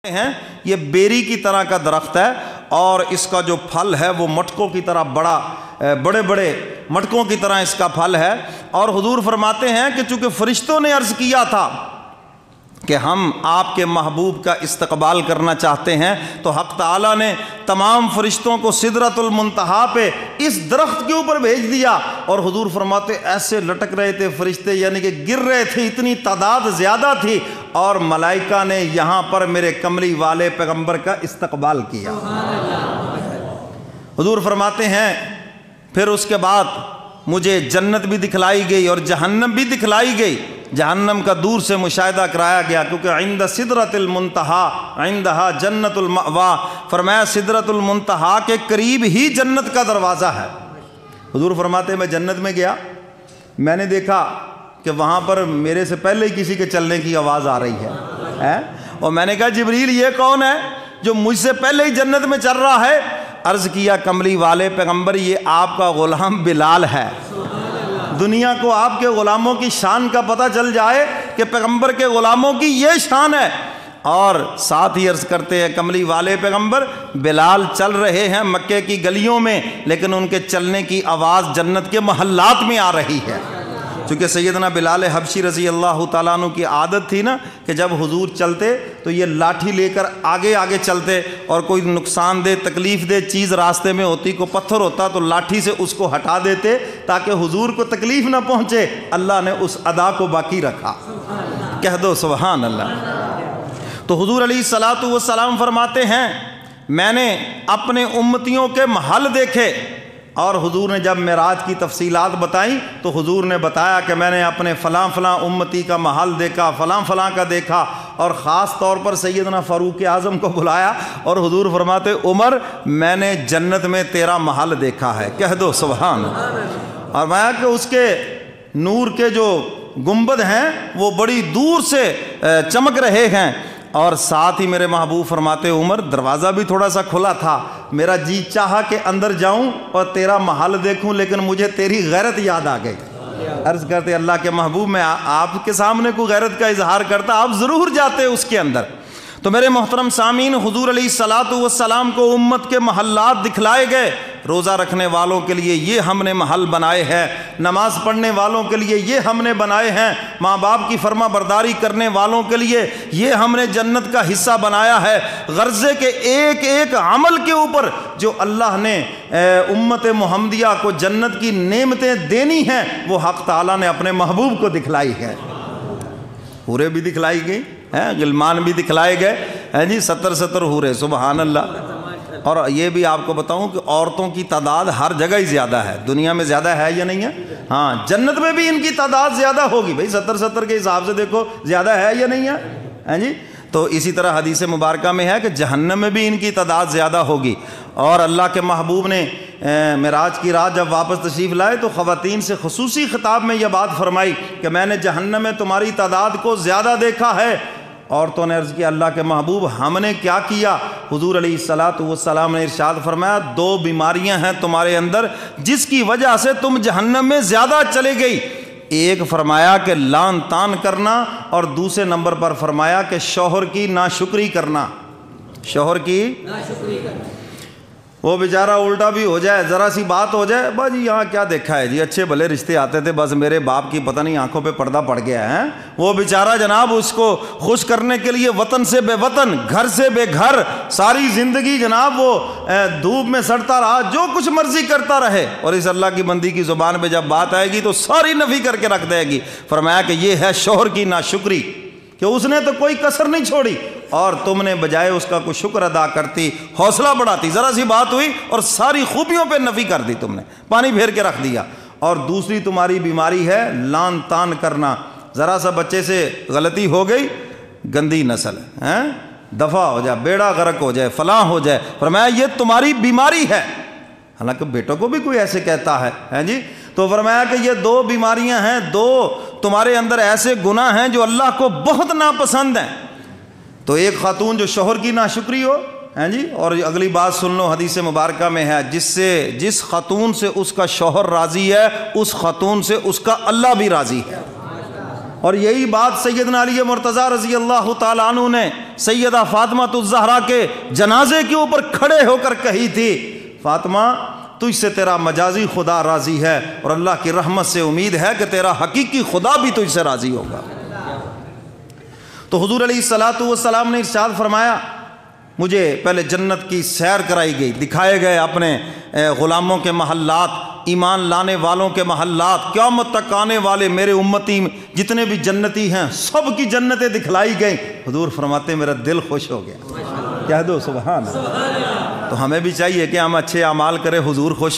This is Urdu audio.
ہیں یہ بیری کی طرح کا درخت ہے اور اس کا جو پھل ہے وہ مٹکوں کی طرح بڑے بڑے مٹکوں کی طرح اس کا پھل ہے۔ اور حضور فرماتے ہیں کہ چونکہ فرشتوں نے عرض کیا تھا کہ ہم آپ کے محبوب کا استقبال کرنا چاہتے ہیں تو حق تعالیٰ نے تمام فرشتوں کو سدرۃ المنتہا پہ اس درخت کے اوپر بھیج دیا، اور حضور فرماتے ایسے لٹک رہے تھے فرشتے، یعنی کہ گر رہے تھے، اتنی تعداد زیادہ تھی، اور ملائکہ نے یہاں پر میرے کملی والے پیغمبر کا استقبال کیا۔ حضور فرماتے ہیں پھر اس کے بعد مجھے جنت بھی دکھلائی گئی اور جہنم بھی دکھلائی گئی۔ جہنم کا دور سے مشاہدہ کرایا گیا، کیونکہ عند سدرۃ المنتہا عندہا جنت المأوا، فرمایا سدرۃ المنتہا کے قریب ہی جنت کا دروازہ ہے۔ حضور فرماتے ہیں میں جنت میں گیا، میں نے دیکھا کہ وہاں پر میرے سے پہلے ہی کسی کے چلنے کی آواز آ رہی ہے، اور میں نے کہا جبریل یہ کون ہے جو مجھ سے پہلے ہی جنت میں چل رہا ہے؟ عرض کیا کملی والے پیغمبر یہ آپ کا غلام بلال ہے۔ دنیا کو آپ کے غلاموں کی شان کا پتہ چل جائے کہ پیغمبر کے غلاموں کی یہ شان ہے، اور ساتھ ہی عرض کرتے ہیں کملی والے پیغمبر بلال چل رہے ہیں مکے کی گلیوں میں، لیکن ان کے چلنے کی آواز جنت کے محلات میں آ رہی ہے۔ چونکہ سیدنا بلال حبشی رضی اللہ تعالیٰ عنہ کی عادت تھی نا کہ جب حضور چلتے تو یہ لاٹھی لے کر آگے آگے چلتے، اور کوئی نقصان دہ تکلیف دہ چیز راستے میں ہوتی، کوئی پتھر ہوتا تو لاٹھی سے اس کو ہٹا دیتے تاکہ حضور کو تکلیف نہ پہنچے۔ اللہ نے اس ادا کو باقی رکھا، کہہ دو سبحان اللہ۔ تو حضور علیہ الصلوۃ والسلام فرماتے ہیں میں نے اپنے امتیوں کے محل دیکھے، اور حضور نے جب معراج کی تفصیلات بتائیں تو حضور نے بتایا کہ میں نے اپنے فلاں فلاں امتی کا محل دیکھا، فلاں فلاں کا دیکھا، اور خاص طور پر سیدنا فاروق اعظم کو بلایا، اور حضور فرماتے عمر میں نے جنت میں تیرا محل دیکھا ہے، کہہ دو سبحان۔ اور میں کہ اس کے نور کے جو گنبد ہیں وہ بڑی دور سے چمک رہے ہیں، اور ساتھ ہی میرے محبوب فرماتے عمر دروازہ بھی تھوڑا سا کھلا تھا، میرا جی چاہا کہ اندر جاؤں اور تیرا محل دیکھوں، لیکن مجھے تیری غیرت یاد آ گئی۔ عرض کرتے اللہ کے محبوب میں آپ کے سامنے کوئی غیرت کا اظہار کرتا آپ ضرور جاتے اس کے اندر۔ تو میرے محترم سامعین، حضور علیہ الصلوۃ والسلام کو امت کے محلات دکھلائے گئے۔ روزہ رکھنے والوں کے لیے یہ ہم نے محل بنائے ہیں، نماز پڑھنے والوں کے لیے یہ ہم نے بنائے ہیں، ماں باپ کی فرما برداری کرنے والوں کے لیے یہ ہم نے جنت کا حصہ بنایا ہے۔ غرضے کے ایک ایک عمل کے اوپر جو اللہ نے امت محمدیہ کو جنت کی نعمتیں دینی ہیں وہ حق تعالیٰ نے اپنے محبوب کو دکھلائی ہے۔ حوریں بھی دکھلائی گئی ہیں، غلمان بھی دکھلائے گئے ہیں جی، 70 حوریں، سبحان اللہ۔ اور یہ بھی آپ کو بتاؤں کہ عورتوں کی تعداد ہر جگہ ہی زیادہ ہے، دنیا میں زیادہ ہے یا نہیں ہے؟ ہاں، جنت میں بھی ان کی تعداد زیادہ ہوگی بھائی، 70 کے حساب سے دیکھو زیادہ ہے یا نہیں ہے جی۔ تو اسی طرح حدیث مبارکہ میں ہے کہ جہنم میں بھی ان کی تعداد زیادہ ہوگی۔ اور اللہ کے محبوب نے معراج کی رات جب واپس تشریف لائے تو خواتین سے خصوصی خطاب میں یہ بات فرمائی کہ میں نے جہنم میں تمہاری تعداد کو زیادہ دیکھا ہے۔ عورتوں نے عرض کیا اللہ کے محبوب ہم نے کیا کیا؟ حضور علیہ الصلوۃ والسلام نے ارشاد فرمایا 2 بیماریاں ہیں تمہارے اندر جس کی وجہ سے تم جہنم میں زیادہ چلے گئی۔ ایک فرمایا کہ لان تان کرنا، اور دوسرے نمبر پر فرمایا کہ شوہر کی ناشکری کرنا، شوہر کی ناشکری کرنا۔ وہ بیچارہ الٹا بھی ہو جائے، ذرا سی بات ہو جائے، با جی یہاں کیا دیکھا ہے جی، اچھے بھلے رشتے آتے تھے، بس میرے باپ کی پتہ نہیں آنکھوں پہ پردہ پڑ گیا ہے۔ وہ بیچارہ جناب اس کو خوش کرنے کے لیے وطن سے بے وطن، گھر سے بے گھر، ساری زندگی جناب وہ دھوپ میں سڑتا رہا، جو کچھ مرضی کرتا رہے، اور اس اللہ کی بندی کی زبان پہ جب بات آئے گی تو ساری نفی کر کے رکھ دے گی۔ فرمایا کہ یہ ہے شوہر کی ناشکری، کہ اس نے تو کوئی کسر نہیں چھوڑی، اور تم نے بجائے اس کا کوئی شکر ادا کرتی، حوصلہ بڑھاتی، ذرا سی بات ہوئی اور ساری خوبیوں پہ نفی کر دی، تم نے پانی پھیر کے رکھ دیا۔ اور دوسری تمہاری بیماری ہے لان تان کرنا، ذرا سا بچے سے غلطی ہو گئی، گندی نسل ہے، دفع ہو جائے، بیڑا غرق ہو جائے، فلاں ہو جائے، فرمایا یہ تمہاری بیماری ہے۔ حالانکہ بیٹوں کو بھی کوئی ایسے کہتا ہے جی، تو فرمایا کہ یہ 2 بیماریاں ہیں، 2 تمہارے اندر ایسے گناہ ہیں جو اللہ کو بہت ناپسند ہیں۔ تو ایک خاتون جو شوہر کی ناشکری ہو جی، اور اگلی بات سن لو، حدیث مبارکہ میں ہے جس خاتون سے اس کا شوہر راضی ہے اس خاتون سے اس کا اللہ بھی راضی ہے۔ اور یہی بات سیدنا علی مرتضیٰ رضی اللہ تعالیٰ عنہ نے سیدہ فاطمہ الزہرا کے جنازے کے اوپر کھڑے ہو کر کہی تھی، فاطمہ تجھ سے تیرا مجازی خدا راضی ہے، اور اللہ کی رحمت سے امید ہے کہ تیرا حقیقی خدا بھی تجھ سے راضی ہوگا۔ تو حضور علیہ الصلوۃ والسلام نے ارشاد فرمایا، مجھے پہلے جنت کی سیر کرائی گئی، دکھائے گئے اپنے غلاموں کے محلات، ایمان لانے والوں کے محلات، قیامت تک آنے والے میرے امتی جتنے بھی جنتی ہیں سب کی جنتیں دکھلائی گئیں۔ حضور فرماتے میرا دل خوش ہو گیا، کہہ دو سبحان اللہ۔ تو ہمیں بھی چاہیے کہ ہم اچھے اعمال کریں، حضور خوش